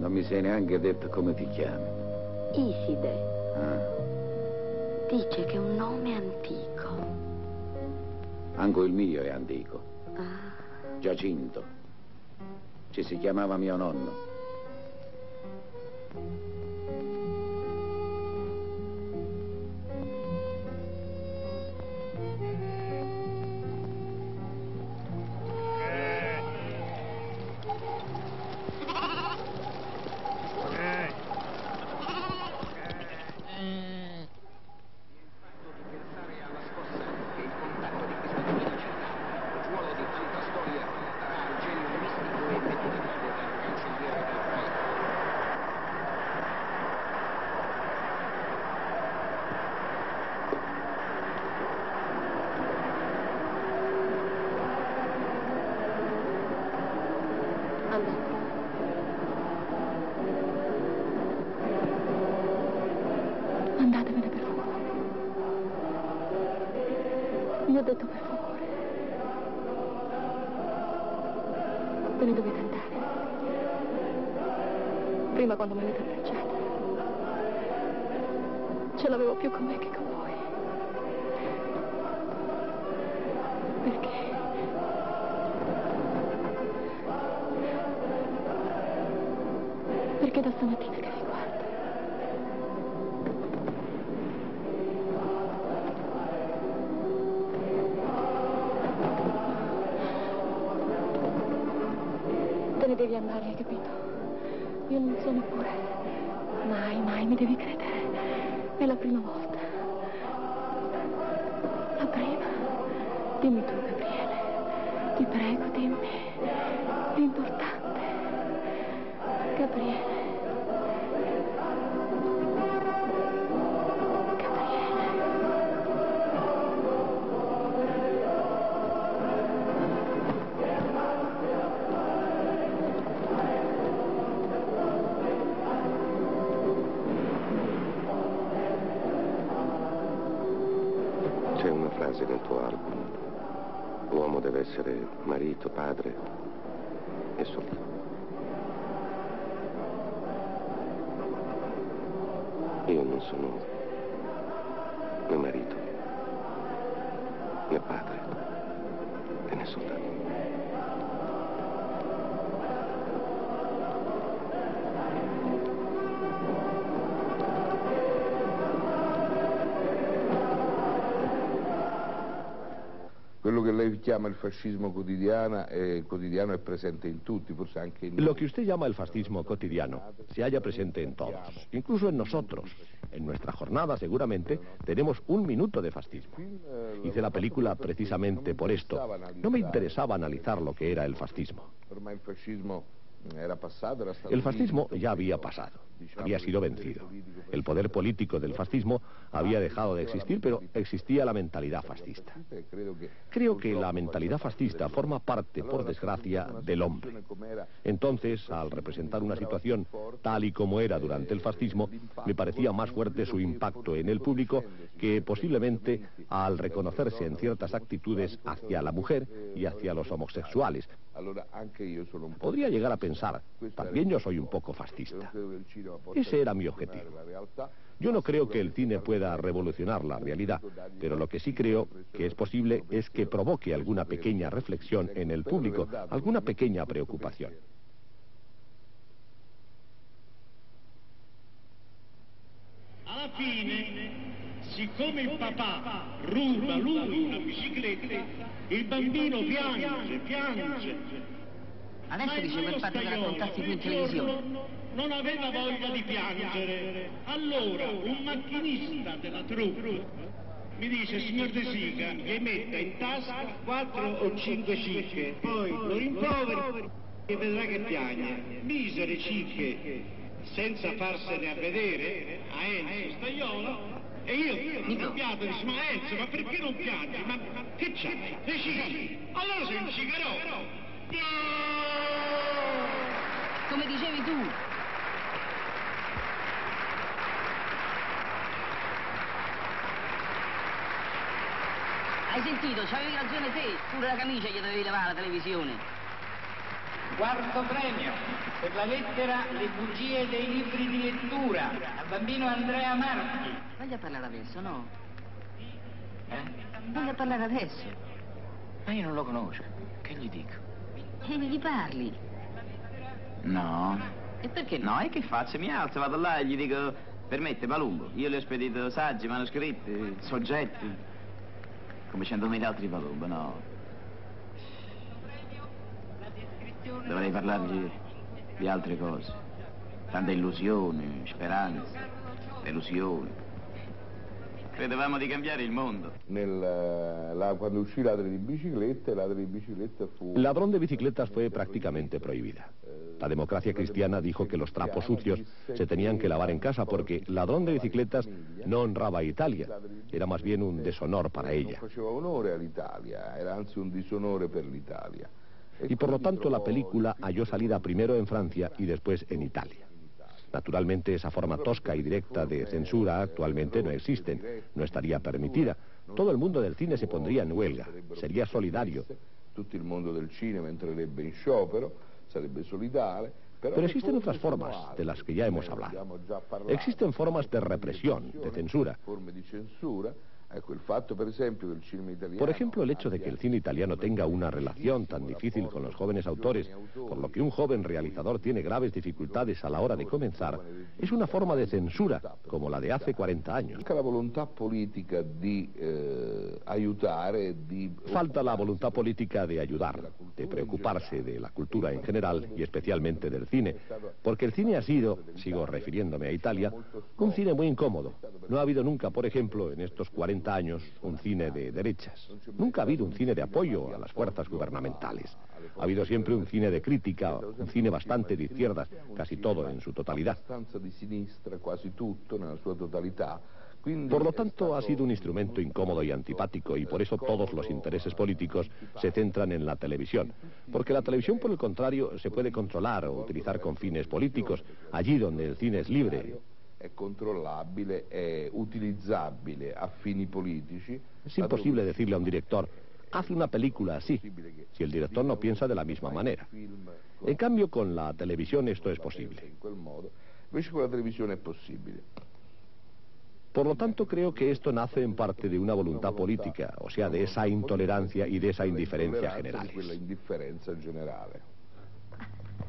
Non mi sei neanche detto come ti chiami. Iside. Ah. Dice che è un nome antico. Anche il mio è antico. Ah. Giacinto. Ci si chiamava mio nonno. Andatevene per favore. Vi ho detto per favore. Ve ne dovete andare. Prima quando mi avete abbracciata ce l'avevo più con me che con voi. Perché? Perché da stamattina che vi guardo te ne devi andare, hai capito? Io non so neppure. Mai mi devi credere. È la prima volta. La prima. Dimmi tu, Gabriele. Ti prego, dimmi. L'importante. Gabriele. C'è una frase nel tuo album. L'uomo deve essere marito, padre e soldato. Io non sono né marito, né padre, e né soldato. Quello che lei chiama il fascismo quotidiano è presente in tutti, forse anche in noi. Lo que usted llama el fascismo cotidiano se halla presente en todos, incluso en nosotros. En nuestra jornada, seguramente, tenemos un minuto de fascismo. Hice la película precisamente por esto. No me interesaba analizar lo que era el fascismo. El fascismo ya había pasado, había sido vencido. El poder político del fascismo había dejado de existir, pero existía la mentalidad fascista. Creo que la mentalidad fascista forma parte, por desgracia, del hombre. Entonces, al representar una situación tal y como era durante el fascismo, me parecía más fuerte su impacto en el público que posiblemente al reconocerse en ciertas actitudes hacia la mujer y hacia los homosexuales. Podría llegar a pensar, también yo soy un poco fascista. Ese era mi objetivo. Yo no creo que el cine pueda revolucionar la realidad, pero lo que sí creo que es posible es que provoque alguna pequeña reflexión en el público, alguna pequeña preocupación. Alla fine, siccome il papà ruba lui una bicicletta, il bambino piange. Adesso dice quel fatto che raccontassi qui in televisione. Non aveva voglia di piangere. Allora un macchinista della troupe mi dice: signor De Sica, gli metta in tasca 4 o 5 cicche, poi lo rimproveri e vedrà che piagne. Misere cicche, senza farsene a vedere a Enzo Staiola. E io ho cambiato, dice: ma Enzo, ma perché non piangi? Ma che c'hai? Le cicche? Allora sei un cicherò. Come dicevi tu. Hai sentito? C'avevi ragione te. Pure la camicia gli dovevi levare alla televisione. Quarto premio per la lettera Le bugie dei libri di lettura al bambino Andrea Marchi. Voglia parlare adesso, no? Voglia parlare adesso. Ma io non lo conosco, che gli dico? E gli parli. No. E perché no? E che faccio? Mi alzo, vado là e gli dico: permette, Palumbo, io le ho spedito saggi, manoscritti, soggetti, come 100.000 altri Palumbo, no. Dovrei parlargli di altre cose. Tante illusioni, speranze, delusioni. Credevamo di cambiare il mondo. Quando uscì Ladri di biciclette fu... El ladrón de bicicletas fue prácticamente prohibida. La democracia cristiana dijo que los trapos sucios se tenían que lavar en casa porque ladrón de bicicletas no honraba a Italia, era más bien un deshonor para ella. No faceva onore all'Italia, era anzi un disonore per l'Italia. Y por lo tanto la película halló salida primero en Francia y después en Italia. Naturalmente esa forma tosca y directa de censura actualmente no existe, no estaría permitida. Todo el mundo del cine se pondría en huelga, sería solidario. Tutto il mondo del cinema entrerebbe in sciopero, sarebbe solidale. Pero existen otras formas de las que ya hemos hablado. Existen formas de represión, de censura. Por ejemplo, el hecho de que el cine italiano tenga una relación tan difícil con los jóvenes autores, por lo que un joven realizador tiene graves dificultades a la hora de comenzar, es una forma de censura, como la de hace 40 años. Falta la voluntad política de ayudar, de preocuparse de la cultura en general y especialmente del cine, porque el cine ha sido, sigo refiriéndome a Italia, un cine muy incómodo. No ha habido nunca, por ejemplo, en estos 40 años, un cine de derechas. Nunca ha habido un cine de apoyo a las fuerzas gubernamentales. Ha habido siempre un cine de crítica, un cine bastante de izquierdas, casi todo en su totalidad. Por lo tanto, ha sido un instrumento incómodo y antipático, y por eso todos los intereses políticos se centran en la televisión. Porque la televisión, por el contrario, se puede controlar o utilizar con fines políticos, allí donde el cine es libre. È controllabile, è utilizzabile a fini politici. Es imposible decirle a un director: haz una película así, si el director no piensa de la misma manera. En cambio, con la televisión esto es posible. Invece con la televisione è possibile. Por lo tanto, creo que esto nace en parte de una voluntad política, o sea, de esa intolerancia y de esa indiferencia generales.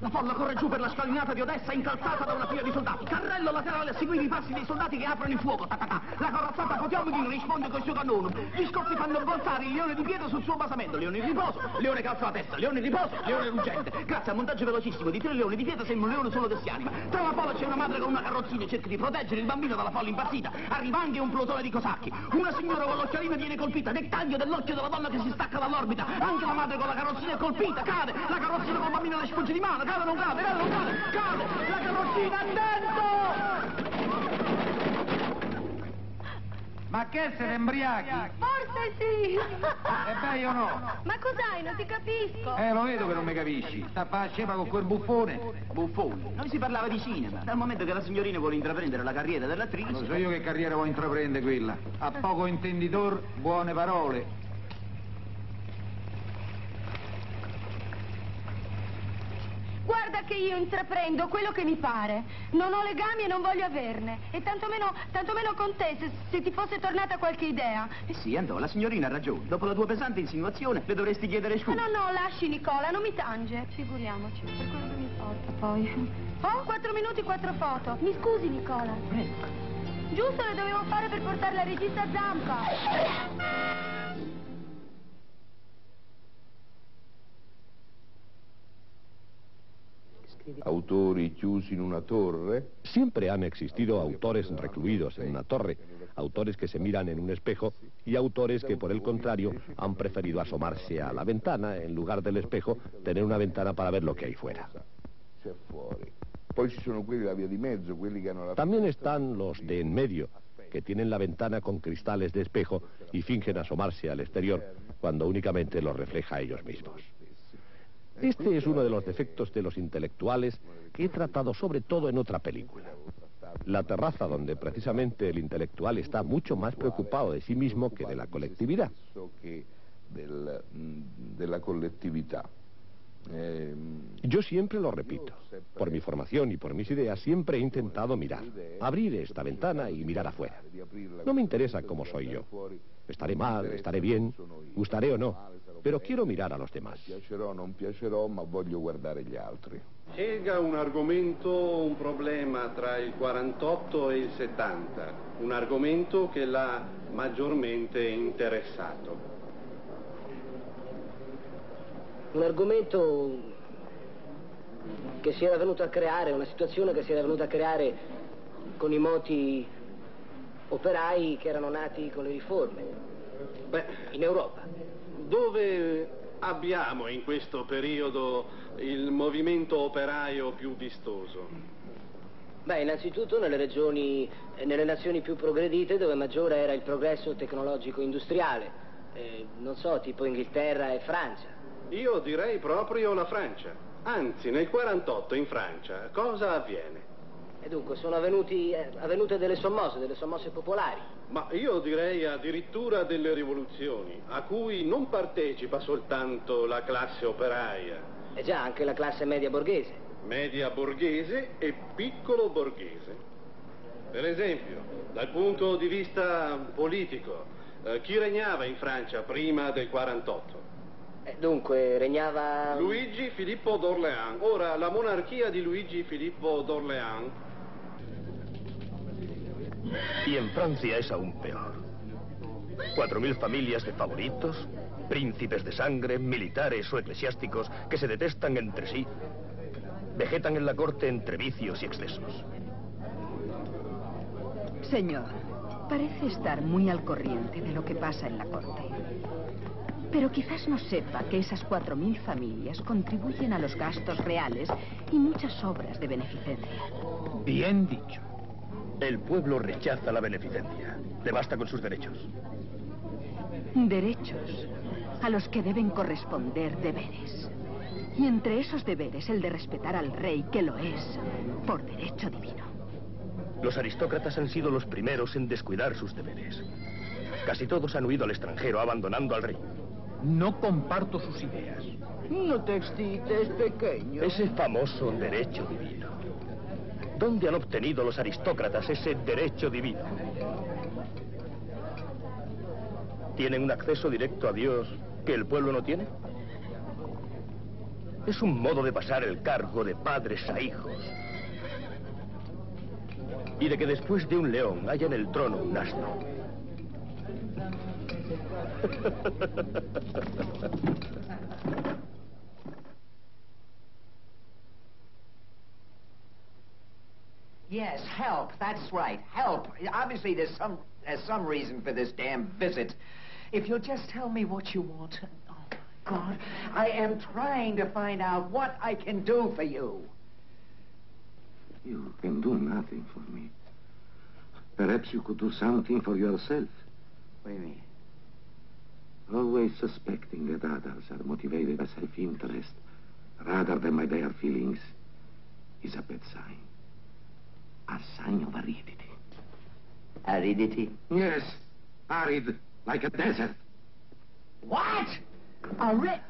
La folla corre giù per la scalinata di Odessa incalzata da una fila di soldati. Carrello laterale a seguire i passi dei soldati che aprono il fuoco. Ta-ta-ta. La corazzata Potiomkin risponde col suo cannone. Gli scoppi fanno voltare il leone di pietra sul suo basamento. Leone in riposo, leone calza la testa, leone in riposo, leone ruggente. Grazie al montaggio velocissimo di 3 leoni di pietra sembra un leone solo che si anima. Tra la folla c'è una madre con una carrozzina e cerca di proteggere il bambino dalla folla impazzita. Arriva anche un plotone di cosacchi. Una signora con l'occhialino viene colpita. Del taglio dell'occhio della donna che si stacca dall'orbita. Anche la madre con la carrozzina è colpita. Cade. La carrozzina col bambino le sfugge di mano. Cade o non cade? Cade. Cade! La carrozzina è dentro! Ma che siete embriachi? Forse sì! E beh, io no! Ma cos'hai? Non ti capisco! Lo vedo che non mi capisci! Sta a fare scema con quel buffone! Buffone? Non si parlava di cinema. Dal momento che la signorina vuole intraprendere la carriera dell'attrice... Non so io che carriera vuoi intraprendere quella. A poco intenditor, buone parole. Guarda che io intraprendo quello che mi pare. Non ho legami e non voglio averne. E tantomeno con te, se ti fosse tornata qualche idea. Eh sì, andò, la signorina ha ragione. Dopo la tua pesante insinuazione le dovresti chiedere scusa. No, lasci Nicola, non mi tange. Figuriamoci, per quello che mi porta poi. Oh, 4 minuti, 4 foto. Mi scusi, Nicola. Prego. Giusto le dovevo fare per portare la regista a zampa. Autori chiusi in una torre. Siempre han existido autores recluidos en una torre, autores que se miran en un espejo y autores que, por el contrario, han preferido asomarse a la ventana en lugar del espejo, tener una ventana para ver lo que hay fuera. También están los de en medio, que tienen la ventana con cristales de espejo y fingen asomarse al exterior cuando únicamente los refleja a ellos mismos. Este es uno de los defectos de los intelectuales que he tratado sobre todo en otra película. La terraza, donde precisamente el intelectual está mucho más preocupado de sí mismo que de la colectividad. Yo siempre lo repito. Por mi formación y por mis ideas siempre he intentado mirar, abrir esta ventana y mirar afuera. No me interesa cómo soy yo. Estaré mal, estaré bien, gustaré o no, pero quiero mirar a los demás. Piacerò o non piacerò, ma voglio guardare gli altri. Scelga un argomento, un problema tra il 48 e il 70, un argomento che l'ha maggiormente interessato. Un argomento che si era venuto a creare, una situazione che si era venuta a creare con i moti operai che erano nati con le riforme. Beh, in Europa. Dove abbiamo in questo periodo il movimento operaio più vistoso? Beh, innanzitutto nelle regioni, nelle nazioni più progredite dove maggiore era il progresso tecnologico-industriale. Non so, tipo Inghilterra e Francia. Io direi proprio la Francia. Anzi, nel 48 in Francia cosa avviene? E dunque sono avvenute delle sommosse popolari. Ma io direi addirittura delle rivoluzioni, a cui non partecipa soltanto la classe operaia. E già, anche la classe media borghese. Media borghese e piccolo borghese. Per esempio, dal punto di vista politico, chi regnava in Francia prima del 48? Dunque, regnava... Luigi Filippo d'Orléans. Ora, la monarchia di Luigi Filippo d'Orléans. Y en Francia es aún peor. 4.000 familias de favoritos, príncipes de sangre, militares o eclesiásticos que se detestan entre sí, vegetan en la corte entre vicios y excesos. Señor, parece estar muy al corriente de lo que pasa en la corte. Pero quizás no sepa que esas 4.000 familias contribuyen a los gastos reales y muchas obras de beneficencia. Bien dicho. El pueblo rechaza la beneficencia. Le basta con sus derechos. Derechos a los que deben corresponder deberes. Y entre esos deberes el de respetar al rey, que lo es, por derecho divino. Los aristócratas han sido los primeros en descuidar sus deberes. Casi todos han huido al extranjero, abandonando al rey. No comparto sus ideas. No te excites, pequeño. Ese famoso derecho divino. ¿Dónde han obtenido los aristócratas ese derecho divino? ¿Tienen un acceso directo a Dios que el pueblo no tiene? Es un modo de pasar el cargo de padres a hijos. Y de que después de un león haya en el trono un asno. Yes, help. That's right. Help. Obviously, there's some reason for this damn visit. If you'll just tell me what you want. Oh, God. I am trying to find out what I can do for you. You can do nothing for me. Perhaps you could do something for yourself. What do you mean? Always suspecting that others are motivated by self-interest rather than by their feelings is a bad sign. A sign of aridity. Aridity? Yes, arid, like a desert. What?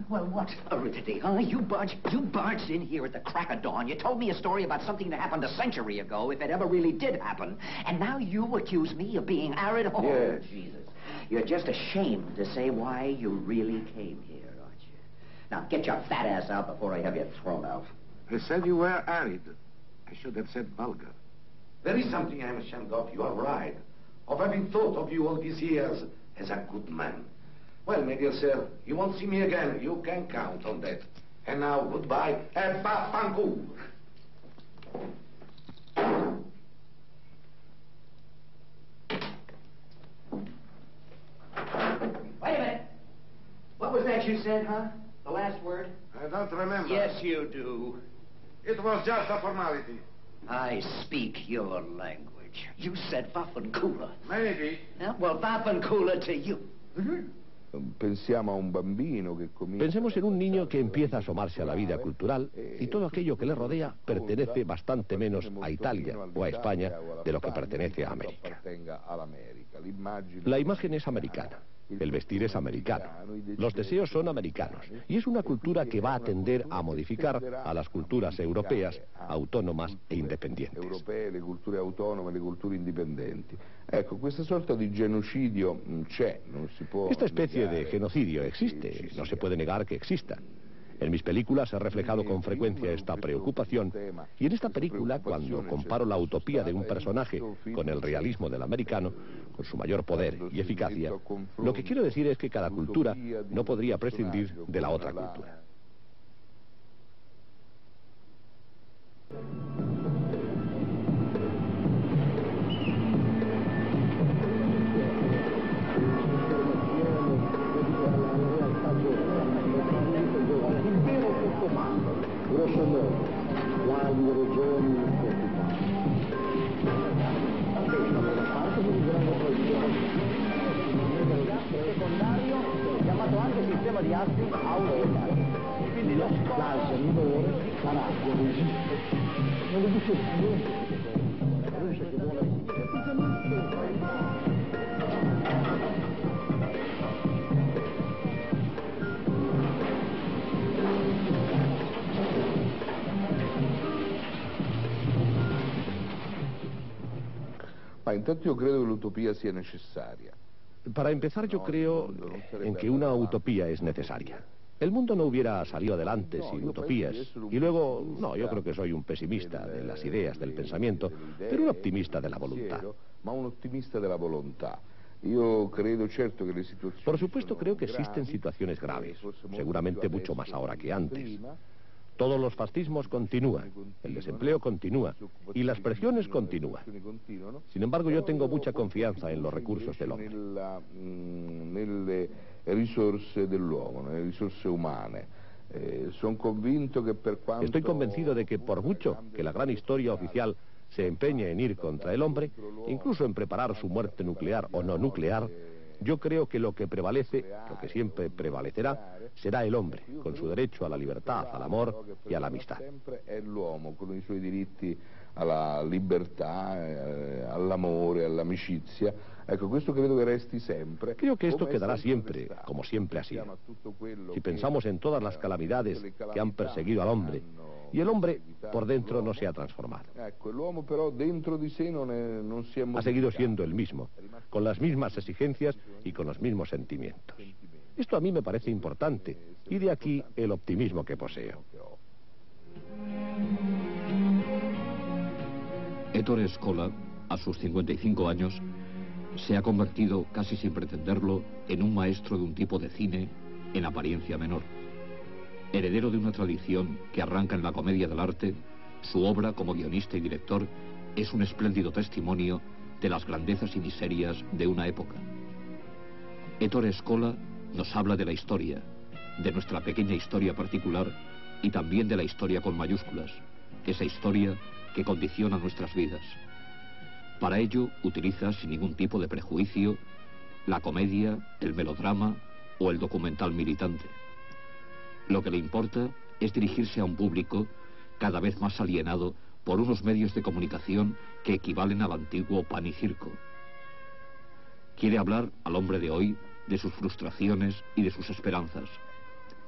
Well, what aridity, huh? You barged in here at the crack of dawn. You told me a story about something that happened a century ago, if it ever really did happen. And now you accuse me of being arid? Oh, yes. Jesus. You're just ashamed to say why you really came here, aren't you? Now, get your fat ass out before I have you thrown out. I said you were arid. I should have said vulgar. There is something I'm ashamed of, you are right, of having thought of you all these years as a good man. Well, my dear sir, you won't see me again. You can count on that. And now, goodbye, and vaffanculo. Wait a minute. What was that you said, huh? The last word? I don't remember. Yes, you do. It was just a formality. I speak your language. You said Vaffankula. Maybe. Well, Vaffankula to you. Pensiamo a un bambino che comincia... Pensemos en un niño que empieza a asomarse a la vida cultural y todo aquello que le rodea pertenece bastante menos a Italia o a España de lo que pertenece a América. La imagen es americana. El vestir es americano, los deseos son americanos, y es una cultura que va a tender a modificar a las culturas europeas, autónomas e independientes. Europee, le culture autonome, le culture indipendenti. Ecco, questa sorta di genocidio c'è, non si può... Esta especie de genocidio existe, no se puede negar que exista. En mis películas he reflejado con frecuencia esta preocupación, y en esta película, cuando comparo la utopía de un personaje con el realismo del americano, con su mayor poder y eficacia, lo que quiero decir es que cada cultura no podría prescindir de la otra cultura. Grosso modo, quali regioni secondario, chiamato anche sistema di assi autoritari. Quindi lo scopo minore sarà non esiste niente che vuole Ma intanto yo creo que la utopía sea necesaria. Para empezar, yo creo en que una utopía es necesaria. El mundo no hubiera salido adelante sin utopías. Y luego, no, yo creo que soy un pesimista de las ideas, del pensamiento, pero un optimista de la voluntad. Ma un optimista de la voluntad. Yo creo, cierto, que le situaciones... Por supuesto, creo que existen situaciones graves, seguramente mucho más ahora que antes. Todos los fascismos continúan, el desempleo continúa y las presiones continúan. Sin embargo, yo tengo mucha confianza en los recursos del hombre. Nelle risorse dell'uomo, nelle risorse umane. Estoy convencido de que por mucho que la gran historia oficial se empeñe en ir contra el hombre, incluso en preparar su muerte nuclear o no nuclear, yo creo que lo que prevalece, lo que siempre prevalecerá, será el hombre, con su derecho a la libertad, al amor y a la amistad. Sempre è l'uomo, con i suoi diritti alla libertà, all'amore, all'amicizia. Ecco, questo credo che resti sempre. Creo que esto quedará siempre, como siempre ha sido. Si pensamos en todas las calamidades que han perseguido al hombre, y el hombre por dentro no se ha transformado. Ecco, l'uomo però dentro di sé non si è Ha seguido siendo el mismo, con las mismas exigencias y con los mismos sentimientos. Esto a mí me parece importante, y de aquí el optimismo que poseo. Ettore Scola, a sus 55 años, se ha convertido, casi sin pretenderlo, en un maestro de un tipo de cine en apariencia menor. Heredero de una tradición que arranca en la comedia del arte, su obra como guionista y director es un espléndido testimonio de las grandezas y miserias de una época. Ettore Scola nos habla de la historia, de nuestra pequeña historia particular y también de la historia con mayúsculas, esa historia que condiciona nuestras vidas. Para ello utiliza sin ningún tipo de prejuicio la comedia, el melodrama o el documental militante. Lo que le importa es dirigirse a un público cada vez más alienado por unos medios de comunicación que equivalen al antiguo pan y circo. Quiere hablar al hombre de hoy de sus frustraciones y de sus esperanzas,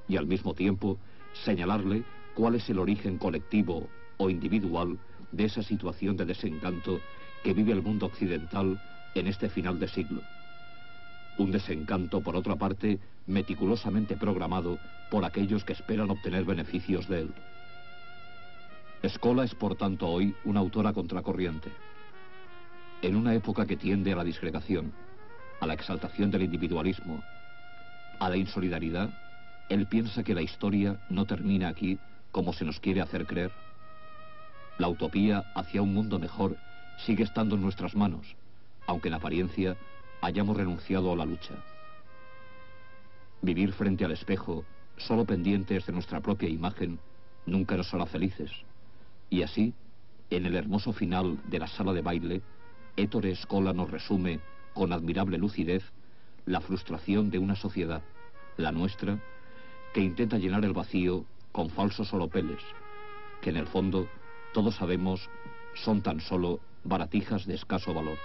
y al mismo tiempo señalarle cuál es el origen colectivo o individual de esa situación de desencanto que vive el mundo occidental en este final de siglo. Un desencanto, por otra parte, meticulosamente programado por aquellos que esperan obtener beneficios de él. Scola es, por tanto, hoy una autora contracorriente. En una época que tiende a la disgregación, a la exaltación del individualismo, a la insolidaridad, él piensa que la historia no termina aquí como se nos quiere hacer creer. La utopía hacia un mundo mejor sigue estando en nuestras manos, aunque en apariencia hayamos renunciado a la lucha. Vivir frente al espejo, solo pendientes de nuestra propia imagen, nunca nos hará felices. Y así, en el hermoso final de la sala de baile, Ettore Scola nos resume con admirable lucidez la frustración de una sociedad, la nuestra, que intenta llenar el vacío con falsos oropeles, que en el fondo, todos sabemos, son tan solo baratijas de escaso valor.